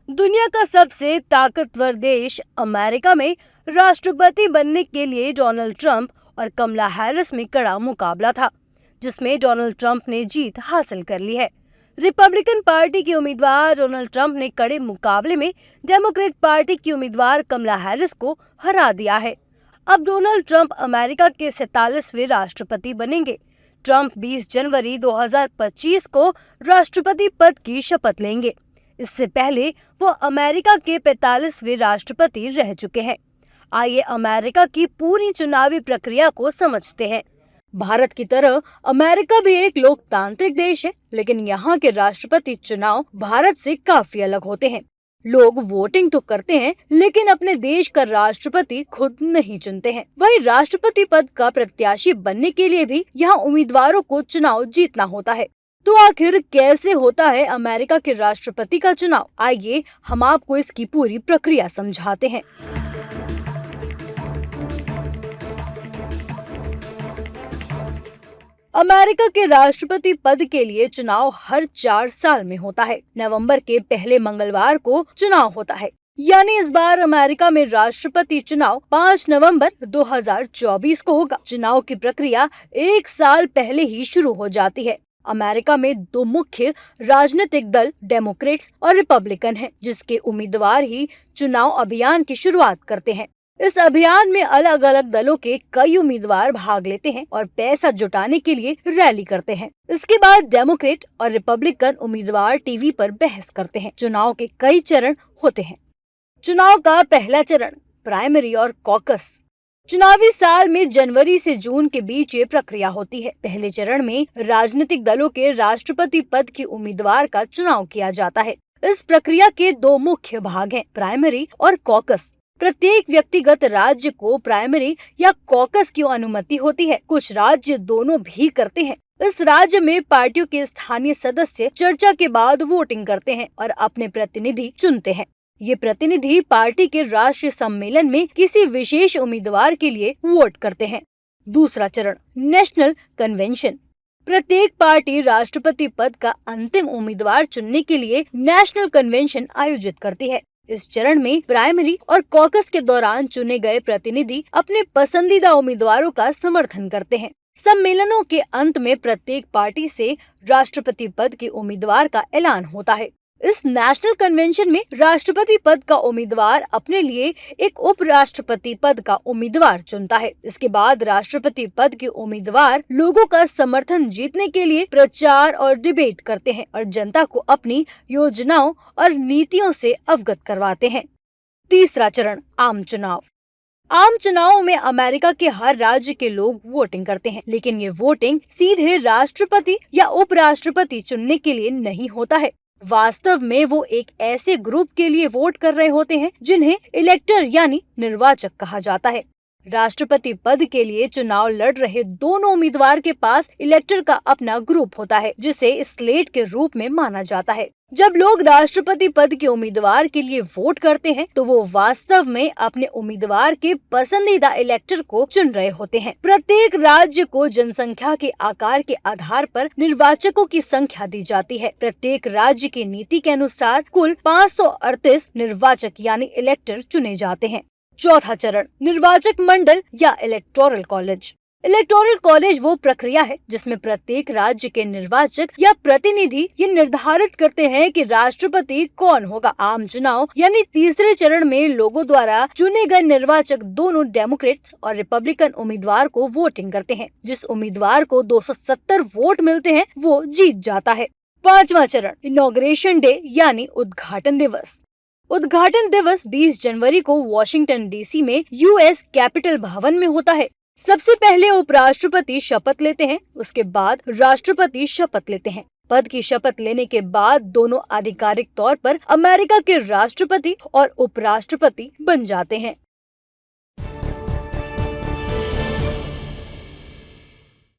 दुनिया का सबसे ताकतवर देश अमेरिका में राष्ट्रपति बनने के लिए डोनाल्ड ट्रंप और कमला हैरिस में कड़ा मुकाबला था, जिसमें डोनाल्ड ट्रंप ने जीत हासिल कर ली है। रिपब्लिकन पार्टी के उम्मीदवार डोनाल्ड ट्रंप ने कड़े मुकाबले में डेमोक्रेट पार्टी की उम्मीदवार कमला हैरिस को हरा दिया है। अब डोनाल्ड ट्रंप अमेरिका के 47वें राष्ट्रपति बनेंगे। ट्रंप 20 जनवरी 2025 को राष्ट्रपति पद की शपथ लेंगे। इससे पहले वो अमेरिका के 45वें राष्ट्रपति रह चुके हैं। आइए अमेरिका की पूरी चुनावी प्रक्रिया को समझते हैं। भारत की तरह अमेरिका भी एक लोकतांत्रिक देश है, लेकिन यहाँ के राष्ट्रपति चुनाव भारत से काफी अलग होते हैं। लोग वोटिंग तो करते हैं, लेकिन अपने देश का राष्ट्रपति खुद नहीं चुनते हैं। वहीं राष्ट्रपति पद का प्रत्याशी बनने के लिए भी यहाँ उम्मीदवारों को चुनाव जीतना होता है। तो आखिर कैसे होता है अमेरिका के राष्ट्रपति का चुनाव? आइए हम आपको इसकी पूरी प्रक्रिया समझाते हैं। अमेरिका के राष्ट्रपति पद के लिए चुनाव हर 4 साल में होता है। नवंबर के पहले मंगलवार को चुनाव होता है, यानी इस बार अमेरिका में राष्ट्रपति चुनाव 5 नवंबर 2024 को होगा। चुनाव की प्रक्रिया 1 साल पहले ही शुरू हो जाती है। अमेरिका में 2 मुख्य राजनीतिक दल डेमोक्रेट्स और रिपब्लिकन हैं, जिसके उम्मीदवार ही चुनाव अभियान की शुरुआत करते हैं। इस अभियान में अलग अलग दलों के कई उम्मीदवार भाग लेते हैं और पैसा जुटाने के लिए रैली करते हैं। इसके बाद डेमोक्रेट और रिपब्लिकन उम्मीदवार टीवी पर बहस करते हैं। चुनाव के कई चरण होते हैं। चुनाव का पहला चरण प्राइमरी और कॉकस। चुनावी साल में जनवरी से जून के बीच ये प्रक्रिया होती है। पहले चरण में राजनीतिक दलों के राष्ट्रपति पद के उम्मीदवार का चुनाव किया जाता है। इस प्रक्रिया के 2 मुख्य भाग हैं, प्राइमरी और कॉकस। प्रत्येक व्यक्तिगत राज्य को प्राइमरी या कॉकस की अनुमति होती है। कुछ राज्य दोनों भी करते हैं। इस राज्य में पार्टियों के स्थानीय सदस्य चर्चा के बाद वोटिंग करते हैं और अपने प्रतिनिधि चुनते हैं। ये प्रतिनिधि पार्टी के राष्ट्रीय सम्मेलन में किसी विशेष उम्मीदवार के लिए वोट करते हैं। दूसरा चरण नेशनल कन्वेंशन। प्रत्येक पार्टी राष्ट्रपति पद का अंतिम उम्मीदवार चुनने के लिए नेशनल कन्वेंशन आयोजित करती है। इस चरण में प्राइमरी और कॉकस के दौरान चुने गए प्रतिनिधि अपने पसंदीदा उम्मीदवारों का समर्थन करते हैं। सम्मेलनों के अंत में प्रत्येक पार्टी से राष्ट्रपति पद के उम्मीदवार का ऐलान होता है। इस नेशनल कन्वेंशन में राष्ट्रपति पद का उम्मीदवार अपने लिए एक उपराष्ट्रपति पद का उम्मीदवार चुनता है। इसके बाद राष्ट्रपति पद के उम्मीदवार लोगों का समर्थन जीतने के लिए प्रचार और डिबेट करते हैं और जनता को अपनी योजनाओं और नीतियों से अवगत करवाते हैं। तीसरा चरण आम चुनाव। आम चुनावों में अमेरिका के हर राज्य के लोग वोटिंग करते हैं, लेकिन ये वोटिंग सीधे राष्ट्रपति या उपराष्ट्रपति चुनने के लिए नहीं होता है। वास्तव में वो एक ऐसे ग्रुप के लिए वोट कर रहे होते हैं जिन्हें इलेक्टर यानी निर्वाचक कहा जाता है। राष्ट्रपति पद के लिए चुनाव लड़ रहे दोनों उम्मीदवार के पास इलेक्टर का अपना ग्रुप होता है, जिसे स्लेट के रूप में माना जाता है। जब लोग राष्ट्रपति पद के उम्मीदवार के लिए वोट करते हैं, तो वो वास्तव में अपने उम्मीदवार के पसंदीदा इलेक्टर को चुन रहे होते हैं। प्रत्येक राज्य को जनसंख्या के आकार के आधार पर निर्वाचकों की संख्या दी जाती है। प्रत्येक राज्य की नीति के अनुसार कुल 538 निर्वाचक यानी इलेक्टर चुने जाते हैं। चौथा चरण निर्वाचक मंडल या इलेक्टोरल कॉलेज। इलेक्टोरल कॉलेज वो प्रक्रिया है जिसमें प्रत्येक राज्य के निर्वाचक या प्रतिनिधि ये निर्धारित करते हैं कि राष्ट्रपति कौन होगा। आम चुनाव यानी तीसरे चरण में लोगों द्वारा चुने गए निर्वाचक दोनों डेमोक्रेट्स और रिपब्लिकन उम्मीदवार को वोटिंग करते हैं। जिस उम्मीदवार को 270 वोट मिलते हैं वो जीत जाता है। पांचवा चरण इनॉग्रेशन डे यानी उद्घाटन दिवस। उद्घाटन दिवस 20 जनवरी को वॉशिंगटन डीसी में यूएस कैपिटल भवन में होता है। सबसे पहले उपराष्ट्रपति शपथ लेते हैं, उसके बाद राष्ट्रपति शपथ लेते हैं। पद की शपथ लेने के बाद दोनों आधिकारिक तौर पर अमेरिका के राष्ट्रपति और उपराष्ट्रपति बन जाते हैं।